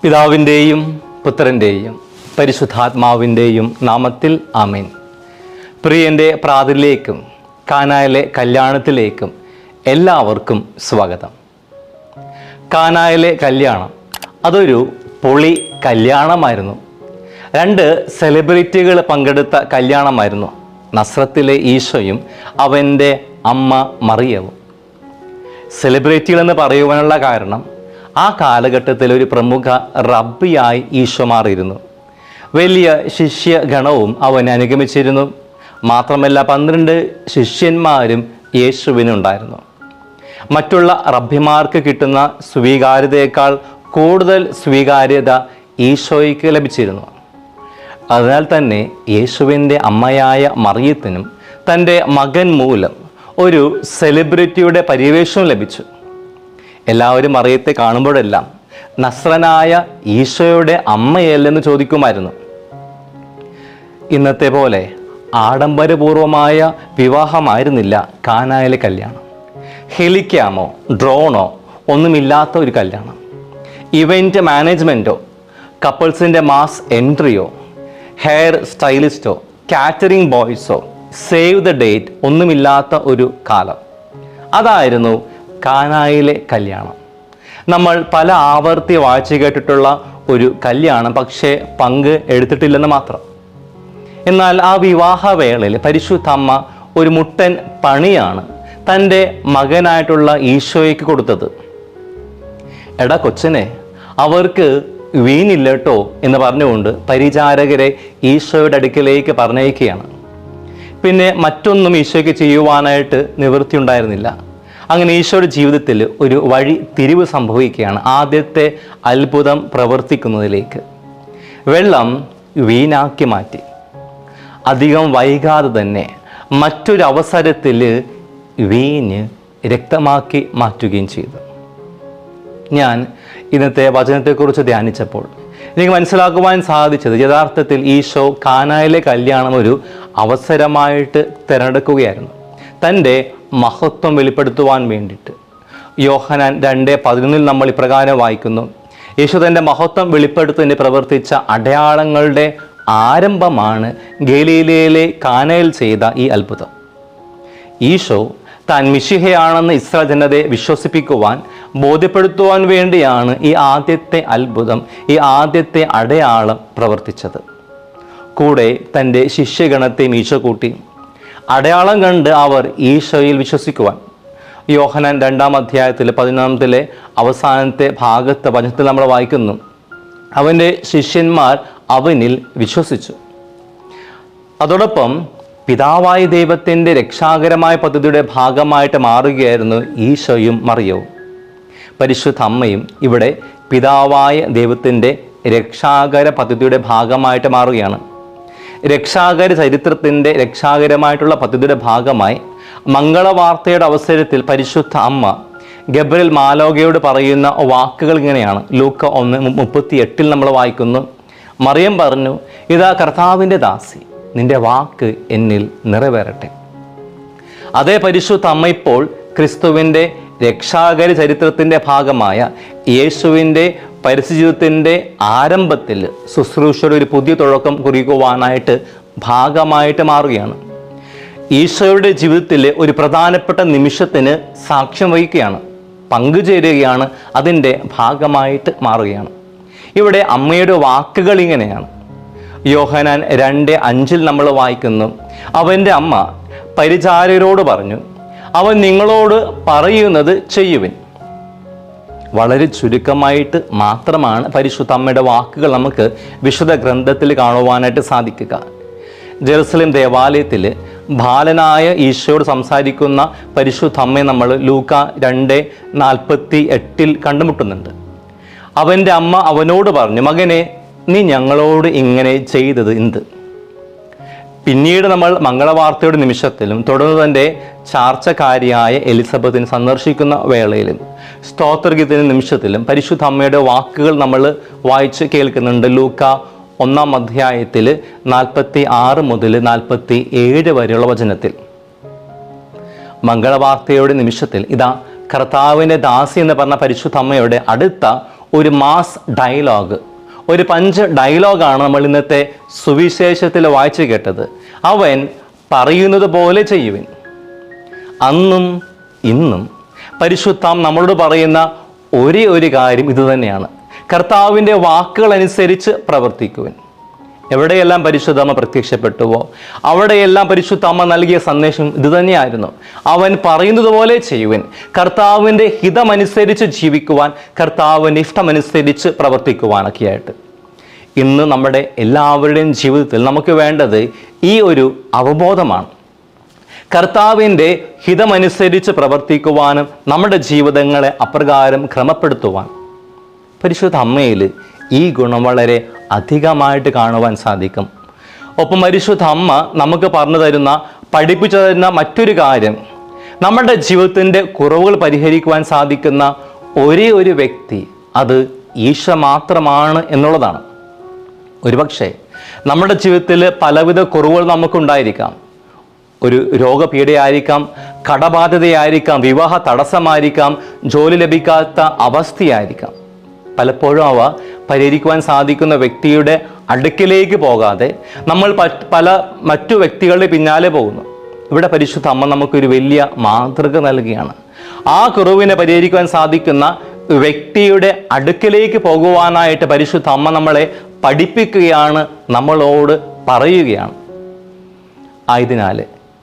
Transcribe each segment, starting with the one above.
പിതാവിൻ്റെയും പുത്രൻ്റെയും പരിശുദ്ധാത്മാവിൻ്റെയും നാമത്തിൽ ആമേൻ. പ്രിയൻ്റെ പ്രാർത്ഥനയിലേക്കും കാനായിലെ കല്യാണത്തിലേക്കും എല്ലാവർക്കും സ്വാഗതം. കാനായിലെ കല്യാണം അതൊരു പൊളി കല്യാണമായിരുന്നു. 2 സെലിബ്രിറ്റികൾ പങ്കെടുത്ത കല്യാണമായിരുന്നു. നസ്രത്തിലെ ഈശോയും അവൻ്റെ അമ്മ മറിയവും. സെലിബ്രിറ്റികളെന്ന് പറയുവാനുള്ള കാരണം ആ കാലഘട്ടത്തിൽ ഒരു പ്രമുഖ റബ്ബിയായി ഈശോ മാറിയിരുന്നു. വലിയ ശിഷ്യഗണവും അവനെ അനുഗമിച്ചിരുന്നു. മാത്രമല്ല 12 ശിഷ്യന്മാരും യേശുവിനുണ്ടായിരുന്നു. മറ്റുള്ള റബ്ബിമാർക്ക് കിട്ടുന്ന സ്വീകാര്യതയേക്കാൾ കൂടുതൽ സ്വീകാര്യത ഈശോയ്ക്ക് ലഭിച്ചിരുന്നു. അതിനാൽ തന്നെ യേശുവിൻ്റെ അമ്മയായ മറിയത്തിനും തൻ്റെ മകൻ മൂലം ഒരു സെലിബ്രിറ്റിയുടെ പരിവേഷവും ലഭിച്ചു. എല്ലാവരും മറിയത്തെ കാണുമ്പോഴെല്ലാം നസ്രനായ ഈശോയുടെ അമ്മയല്ലെന്ന് ചോദിക്കുമായിരുന്നു. ഇന്നത്തെ പോലെ ആഡംബരപൂർവമായ വിവാഹമായിരുന്നില്ല കാനായിലെ കല്യാണം. ഹെലിക്യാമോ ഡ്രോണോ ഒന്നുമില്ലാത്ത ഒരു കല്യാണം. ഇവൻ്റ് മാനേജ്മെൻറ്റോ കപ്പിൾസിൻ്റെ മാസ് എൻട്രിയോ ഹെയർ സ്റ്റൈലിസ്റ്റോ കാറ്ററിംഗ് ബോയ്സോ സേവ് ദ ഡേറ്റ് ഒന്നുമില്ലാത്ത ഒരു കാലം. അതായിരുന്നു കാനായിലെ കല്യാണം. നമ്മൾ പല ആവർത്തി വായിച്ചു കേട്ടിട്ടുള്ള ഒരു കല്യാണം, പക്ഷേ പങ്ക് എടുത്തിട്ടില്ലെന്ന് മാത്രം. എന്നാൽ ആ വിവാഹവേളയിൽ പരിശുദ്ധ അമ്മ ഒരു മുട്ടൻ പണിയാണ് തൻ്റെ മകനായിട്ടുള്ള ഈശോയ്ക്ക് കൊടുത്തത്. എടാ കൊച്ചനെ, അവർക്ക് വീണില്ല കേട്ടോ എന്ന് പറഞ്ഞുകൊണ്ട് പരിചാരകരെ ഈശോയുടെ അടുക്കലേക്ക് പറഞ്ഞയക്കുകയാണ്. പിന്നെ മറ്റൊന്നും ഈശോയ്ക്ക് ചെയ്യുവാനായിട്ട് നിവൃത്തിയുണ്ടായിരുന്നില്ല. അങ്ങനെ ഈശോയുടെ ജീവിതത്തിൽ ഒരു വഴി തിരിവ് സംഭവിക്കുകയാണ്. ആദ്യത്തെ അത്ഭുതം പ്രവർത്തിക്കുന്നതിലേക്ക്. വെള്ളം വീഞ്ഞാക്കി മാറ്റി. അധികം വൈകാതെ തന്നെ മറ്റൊരു അവസരത്തിൽ വീഞ്ഞ് രക്തമാക്കി മാറ്റുകയും ചെയ്തു. ഞാൻ ഇന്നത്തെ വചനത്തെക്കുറിച്ച് ധ്യാനിച്ചപ്പോൾ എനിക്ക് മനസ്സിലാക്കുവാൻ സാധിച്ചത് യഥാർത്ഥത്തിൽ ഈശോ കാനായിലെ കല്യാണം ഒരു അവസരമായിട്ട് തിരഞ്ഞെടുക്കുകയായിരുന്നു. തൻ്റെ മഹത്വം വെളിപ്പെടുത്തുവാൻ വേണ്ടിയിട്ട്. യോഹന്നാൻ 2:11 നമ്മൾ ഇപ്രകാരം വായിക്കുന്നു: യേശു തൻ്റെ മഹത്വം വെളിപ്പെടുത്തുന്നതിന് പ്രവർത്തിച്ച അടയാളങ്ങളുടെ ആരംഭമാണ് ഗലീലയിലെ കാനയിൽ ചെയ്ത ഈ അത്ഭുതം. ഈശോ താൻ മിശിഹയാണെന്ന് ഇസ്രായേൽ ജനതയെ വിശ്വസിപ്പിക്കുവാൻ ബോധ്യപ്പെടുത്തുവാൻ വേണ്ടിയാണ് ഈ ആദ്യത്തെ അത്ഭുതം, ഈ ആദ്യത്തെ അടയാളം പ്രവർത്തിച്ചത്. കൂടെ തൻ്റെ ശിഷ്യഗണത്തെയും ഈശോ കൂട്ടി. അടയാളം കണ്ട് അവർ ഈശോയിൽ വിശ്വസിക്കുവാൻ. യോഹന്നാൻ 2:11 അവസാനത്തെ ഭാഗത്തെ വചനത്തിൽ നമ്മൾ വായിക്കുന്നു: അവൻ്റെ ശിഷ്യന്മാർ അവനിൽ വിശ്വസിച്ചു. അതോടൊപ്പം പിതാവായ ദൈവത്തിൻ്റെ രക്ഷാകരമായ പദ്ധതിയുടെ ഭാഗമായിട്ട് മാറുകയായിരുന്നു ഈശോയും മറിയവും. പരിശുദ്ധ അമ്മയും ഇവിടെ പിതാവായ ദൈവത്തിൻ്റെ രക്ഷാകര പദ്ധതിയുടെ ഭാഗമായിട്ട് മാറുകയാണ്. രക്ഷാകര ചരിത്രത്തിൻ്റെ രക്ഷാകരമായിട്ടുള്ള പദ്ധതിയുടെ ഭാഗമായി മംഗളവാർത്തയുടെ അവസരത്തിൽ പരിശുദ്ധ അമ്മ ഗബ്രിയേൽ മാലോകയോട് പറയുന്ന വാക്കുകൾ ഇങ്ങനെയാണ്. ലൂക്ക 1:38 നമ്മൾ വായിക്കുന്നു: മറിയം പറഞ്ഞു, ഇതാ കർത്താവിൻ്റെ ദാസി, നിന്റെ വാക്ക് എന്നിൽ നിറവേറട്ടെ. അതേ പരിശുദ്ധ അമ്മ ഇപ്പോൾ ക്രിസ്തുവിൻ്റെ രക്ഷാകര ചരിത്രത്തിൻ്റെ ഭാഗമായ യേശുവിൻ്റെ പരിശുദ്ധത്തിൻ്റെ ആരംഭത്തിൽ ശുശ്രൂഷയുടെ ഒരു പുതിയ തുടക്കം കുറിക്കുവാനായിട്ട് ഭാഗമായിട്ട് മാറുകയാണ്. ഈശോയുടെ ജീവിതത്തിലെ ഒരു പ്രധാനപ്പെട്ട നിമിഷത്തിന് സാക്ഷ്യം വഹിക്കുകയാണ്, പങ്കുചേരുകയാണ്, അതിൻ്റെ ഭാഗമായിട്ട് മാറുകയാണ്. ഇവിടെ അമ്മയുടെ വാക്കുകൾ ഇങ്ങനെയാണ്. യോഹന്നാൻ 2:5 നമ്മൾ വായിക്കുന്നു: അവൻ്റെ അമ്മ പരിചാരകരോട് പറഞ്ഞു, അവൻ നിങ്ങളോട് പറയുന്നത് ചെയ്യുവിൻ. വളരെ ചുരുക്കമായിട്ട് മാത്രമാണ് പരിശുദ്ധ അമ്മയുടെ വാക്കുകൾ നമുക്ക് വിശുദ്ധ ഗ്രന്ഥത്തിൽ കാണുവാനായിട്ട് സാധിക്കുക. ജെറുസലേം ദേവാലയത്തിൽ ബാലനായ ഈശോയോട് സംസാരിക്കുന്ന പരിശുദ്ധ അമ്മയെ നമ്മൾ ലൂക്ക 2:48 കണ്ടുമുട്ടുന്നുണ്ട്. അവൻ്റെ അമ്മ അവനോട് പറഞ്ഞു, മകനെ, നീ ഞങ്ങളോട് ഇങ്ങനെ ചെയ്തത് എന്ത്? പിന്നീട് നമ്മൾ മംഗളവാർത്തയുടെ നിമിഷത്തിലും തുടർന്ന് തൻ്റെ ചാർച്ചക്കാരിയായ എലിസബത്തിനെ സന്ദർശിക്കുന്ന വേളയിലും സ്തോത്രഗീതത്തിൻ്റെ നിമിഷത്തിലും പരിശുദ്ധ അമ്മയുടെ വാക്കുകൾ നമ്മൾ വായിച്ച് കേൾക്കുന്നുണ്ട്. ലൂക്ക 1:46 മുതൽ 47 വരെയുള്ള വചനത്തിൽ. മംഗളവാർത്തയുടെ നിമിഷത്തിൽ ഇതാ കർത്താവിൻ്റെ ദാസി എന്ന് പറഞ്ഞ പരിശുദ്ധ അമ്മയുടെ അടുത്ത ഒരു മാസ് ഡയലോഗ്, ഒരു പഞ്ച് ഡയലോഗാണ് നമ്മൾ ഇന്നത്തെ സുവിശേഷത്തിൽ വായിച്ചു കേട്ടത്. അവൻ പറയുന്നത് പോലെ ചെയ്യുവിൻ. അന്നും ഇന്നും പരിശുദ്ധം നമ്മളോട് പറയുന്ന ഒരേ ഒരു കാര്യം ഇതുതന്നെയാണ്: കർത്താവിൻ്റെ വാക്കുകൾ അനുസരിച്ച് പ്രവർത്തിക്കുവിൻ. എവിടെയെല്ലാം പരിശുദ്ധമ്മ പ്രത്യക്ഷപ്പെട്ടുവോ അവിടെയെല്ലാം പരിശുദ്ധമ്മ നൽകിയ സന്ദേശം ഇതുതന്നെയായിരുന്നു: അവൻ പറയുന്നത് പോലെ ചെയ്യുവിൻ. കർത്താവിൻ്റെ ഹിതമനുസരിച്ച് ജീവിക്കുവാൻ, കർത്താവിൻ്റെ ഇഷ്ടമനുസരിച്ച് പ്രവർത്തിക്കുവാനൊക്കെയായിട്ട്. ഇന്ന് നമ്മുടെ എല്ലാവരുടെയും ജീവിതത്തിൽ നമുക്ക് വേണ്ടത് ഈ ഒരു അവബോധമാണ്. കർത്താവിൻ്റെ ഹിതമനുസരിച്ച് പ്രവർത്തിക്കുവാനും നമ്മുടെ ജീവിതങ്ങളെ അപ്രകാരം ക്രമപ്പെടുത്തുവാൻ പരിശുദ്ധ അമ്മയിൽ ഈ ഗുണം വളരെ അധികമായിട്ട് കാണുവാൻ സാധിക്കും. ഒപ്പം പരിശുദ്ധ അമ്മ നമുക്ക് പറഞ്ഞു തരുന്ന, പഠിപ്പിച്ചു തരുന്ന മറ്റൊരു കാര്യം, നമ്മുടെ ജീവിതത്തിൻ്റെ കുറവുകൾ പരിഹരിക്കുവാൻ സാധിക്കുന്ന ഒരേ ഒരു വ്യക്തി അത് ഈശോ മാത്രമാണ് എന്നുള്ളതാണ്. ഒരുപക്ഷെ നമ്മുടെ ജീവിതത്തിൽ പലവിധ കുറവുകൾ നമുക്കുണ്ടായിരിക്കാം. ഒരു രോഗപീഠയായിരിക്കാം, കടബാധ്യതയായിരിക്കാം, വിവാഹ തടസ്സമായിരിക്കാം, ജോലി ലഭിക്കാത്ത അവസ്ഥയായിരിക്കാം. പലപ്പോഴും അവ പരിഹരിക്കുവാൻ സാധിക്കുന്ന വ്യക്തിയുടെ അടുക്കിലേക്ക് പോകാതെ നമ്മൾ പല മറ്റു വ്യക്തികളുടെ പിന്നാലെ പോകുന്നു. ഇവിടെ പരിശുദ്ധ അമ്മ നമുക്കൊരു വലിയ മാതൃക നൽകുകയാണ്. ആ കുറവിനെ പരിഹരിക്കുവാൻ സാധിക്കുന്ന വ്യക്തിയുടെ അടുക്കിലേക്ക് പോകുവാനായിട്ട് പരിശുദ്ധ അമ്മ നമ്മളെ പഠിപ്പിക്കുകയാണ്, നമ്മളോട് പറയുകയാണ്. ആയതിനാൽ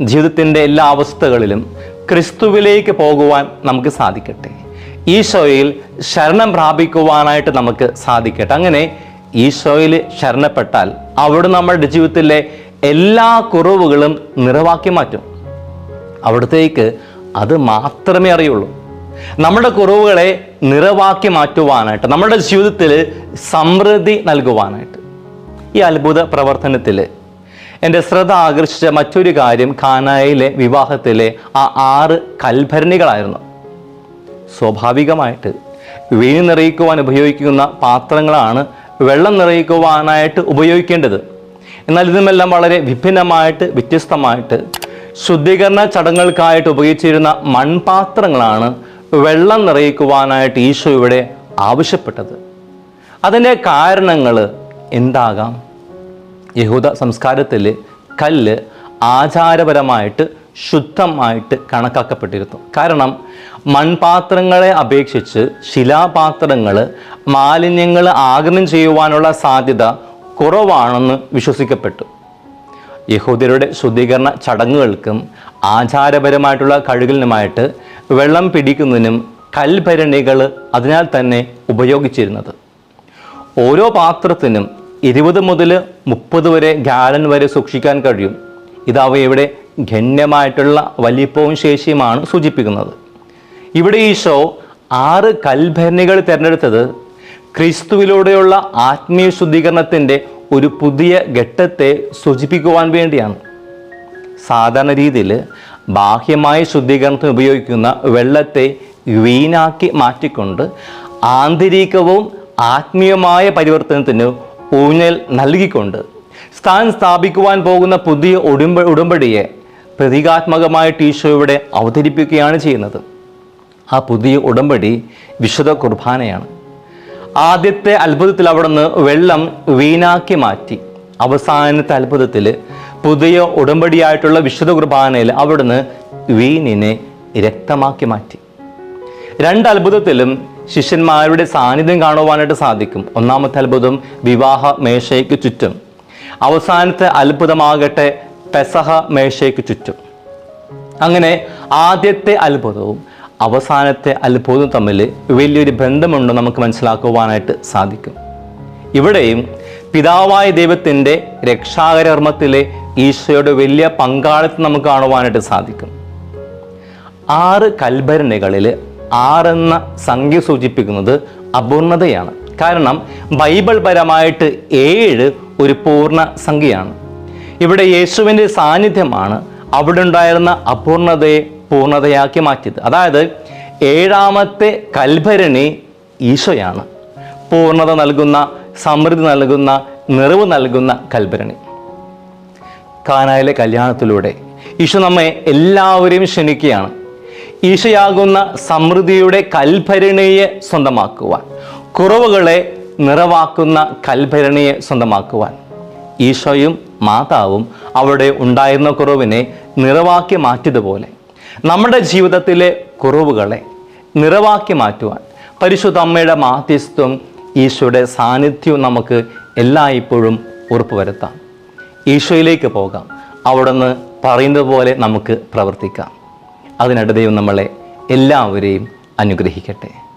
ജീവിതത്തിൻ്റെ എല്ലാ അവസ്ഥകളിലും ക്രിസ്തുവിലേക്ക് പോകുവാൻ നമുക്ക് സാധിക്കട്ടെ. ഈശോയിൽ ശരണം പ്രാപിക്കുവാനായിട്ട് നമുക്ക് സാധിക്കട്ടെ. അങ്ങനെ ഈശോയിൽ ശരണപ്പെട്ടാൽ അവിടെ നമ്മുടെ ജീവിതത്തിലെ എല്ലാ കുറവുകളും നിറവാക്കി മാറ്റും. അവിടത്തേക്ക് അത് മാത്രമേ അറിയുള്ളൂ. നമ്മുടെ കുറവുകളെ നിറവാക്കി മാറ്റുവാനായിട്ട്, നമ്മുടെ ജീവിതത്തിൽ സമൃദ്ധി നൽകുവാനായിട്ട്. ഈ അത്ഭുത പ്രവർത്തനത്തിൽ എൻ്റെ ശ്രദ്ധ ആകർഷിച്ച മറ്റൊരു കാര്യം കാനായിലെ വിവാഹത്തിലെ ആ 6 കൽഭരണികളായിരുന്നു. സ്വാഭാവികമായിട്ട് വീഞ്ഞ് നിറയിക്കുവാൻ ഉപയോഗിക്കുന്ന പാത്രങ്ങളാണ് വെള്ളം നിറയിക്കുവാനായിട്ട് ഉപയോഗിക്കേണ്ടത്. എന്നാൽ ഇതിനുമെല്ലാം വളരെ വിഭിന്നമായിട്ട്, വ്യത്യസ്തമായിട്ട് ശുദ്ധീകരണ ചടങ്ങുകൾക്കായിട്ട് ഉപയോഗിച്ചിരുന്ന മൺപാത്രങ്ങളാണ് വെള്ളം നിറയിക്കുവാനായിട്ട് ഈശോ ഇവിടെ ആവശ്യപ്പെട്ടത്. അതിൻ്റെ കാരണങ്ങൾ എന്താകാം? യഹൂദ സംസ്കാരത്തിൽ കല്ല് ആചാരപരമായിട്ട് ശുദ്ധമായിട്ട് കണക്കാക്കപ്പെട്ടിരുന്നു. കാരണം മൺപാത്രങ്ങളെ അപേക്ഷിച്ച് ശിലാപാത്രങ്ങൾ മാലിന്യങ്ങൾ ആഗിരണം ചെയ്യുവാനുള്ള സാധ്യത കുറവാണെന്ന് വിശ്വസിക്കപ്പെട്ടു. യഹൂദരുടെ ശുദ്ധീകരണ ചടങ്ങുകൾക്കും ആചാരപരമായിട്ടുള്ള കഴുകലിനുമായിട്ട് വെള്ളം പിടിക്കുന്നതിനും കൽഭരണികൾ അതിനാൽ തന്നെ ഉപയോഗിച്ചിരുന്നത്. ഓരോ പാത്രത്തിനും 20 മുതൽ 30 വരെ ഗാലൻ വരെ സൂക്ഷിക്കാൻ കഴിയും. ഇത് അവയുടെ ഗണ്യമായിട്ടുള്ള വലിപ്പവും ശേഷിയുമാണ് സൂചിപ്പിക്കുന്നത്. ഇവിടെ ഈശോ 6 കൽഭരണികൾ തിരഞ്ഞെടുത്തത് ക്രിസ്തുവിലൂടെയുള്ള ആത്മീയ ശുദ്ധീകരണത്തിൻ്റെ ഒരു പുതിയ ഘട്ടത്തെ സൂചിപ്പിക്കുവാൻ വേണ്ടിയാണ്. സാധാരണ രീതിയിൽ ബാഹ്യമായ ശുദ്ധീകരണത്തിന് ഉപയോഗിക്കുന്ന വെള്ളത്തെ വീഞ്ഞാക്കി മാറ്റിക്കൊണ്ട് ആന്തരികവും ആത്മീയമായ പരിവർത്തനത്തിന് ഊന്നൽ നൽകിക്കൊണ്ട് സ്ഥാൻ സ്ഥാപിക്കുവാൻ പോകുന്ന പുതിയ ഉടമ്പടിയെ പ്രതീകാത്മകമായിട്ട് ഈശോ ഇവിടെ അവതരിപ്പിക്കുകയാണ് ചെയ്യുന്നത്. ആ പുതിയ ഉടമ്പടി വിശുദ്ധ കുർബാനയാണ്. ആദ്യത്തെ അത്ഭുതത്തിൽ അവിടുന്ന് വെള്ളം വീഞ്ഞാക്കി മാറ്റി. അവസാനത്തെ അത്ഭുതത്തിൽ പുതിയ ഉടമ്പടിയായിട്ടുള്ള വിശുദ്ധ കുർബാനയിൽ അവിടുന്ന് വീഞ്ഞിനെ രക്തമാക്കി മാറ്റി. 2 അത്ഭുതത്തിലും ശിഷ്യന്മാരുടെ സാന്നിധ്യം കാണുവാനായിട്ട് സാധിക്കും. ഒന്നാമത്തെ അത്ഭുതം വിവാഹ മേശയ്ക്ക് ചുറ്റും, അവസാനത്തെ അത്ഭുതമാകട്ടെ പെസഹ മേശയ്ക്ക് ചുറ്റും. അങ്ങനെ ആദ്യത്തെ അത്ഭുതവും അവസാനത്തെ അത്ഭുതവും തമ്മിൽ വലിയൊരു ബന്ധമുണ്ട് നമുക്ക് മനസ്സിലാക്കുവാനായിട്ട് സാധിക്കും. ഇവിടെയും പിതാവായ ദൈവത്തിൻ്റെ രക്ഷാകർമ്മത്തിലെ ഈശോയുടെ വലിയ പങ്കാളിത്തം നമുക്ക് കാണുവാനായിട്ട് സാധിക്കും. 6 കൽഭരണികളിൽ 6 എന്ന സംഖ്യ സൂചിപ്പിക്കുന്നത് അപൂർണതയാണ്. കാരണം ബൈബിൾ പരമായിട്ട് 7 ഒരു പൂർണ്ണ സംഖ്യയാണ്. ഇവിടെ യേശുവിൻ്റെ സാന്നിധ്യമാണ് അവിടെ ഉണ്ടായിരുന്ന അപൂർണതയെ പൂർണ്ണതയാക്കി മാറ്റിയത്. അതായത് 7ാമത്തെ കൽഭരണി ഈശോയാണ്. പൂർണ്ണത നൽകുന്ന, സമൃദ്ധി നൽകുന്ന, നിറവ് നൽകുന്ന കൽഭരണി. കാനായിലെ കല്യാണത്തിലൂടെ ഈശോ നമ്മെ എല്ലാവരെയും ക്ഷണിക്കുകയാണ്. ഈശോയാകുന്ന സമൃദ്ധിയുടെ കൽഭരണിയെ സ്വന്തമാക്കുവാൻ, കുറവുകളെ നിറവാക്കുന്ന കൽഭരണിയെ സ്വന്തമാക്കുവാൻ ഈശോയും മാതാവും അവിടെ ഉണ്ടായിരുന്ന കുറവിനെ നിറവാക്കി മാറ്റിയതുപോലെ നമ്മുടെ ജീവിതത്തിലെ കുറവുകളെ നിറവാക്കി മാറ്റുവാൻ പരിശുദ്ധ അമ്മയുടെ മാധ്യസ്ഥവും ഈശോയുടെ സാന്നിധ്യവും നമുക്ക് എല്ലായ്പ്പോഴും ഉറപ്പുവരുത്താം. ഈശോയിലേക്ക് പോകാം. അവിടുന്ന് പറയുന്നത് പോലെ നമുക്ക് പ്രവർത്തിക്കാം. അതിനിടെ ദൈവം നമ്മളെ എല്ലാവരെയും അനുഗ്രഹിക്കട്ടെ.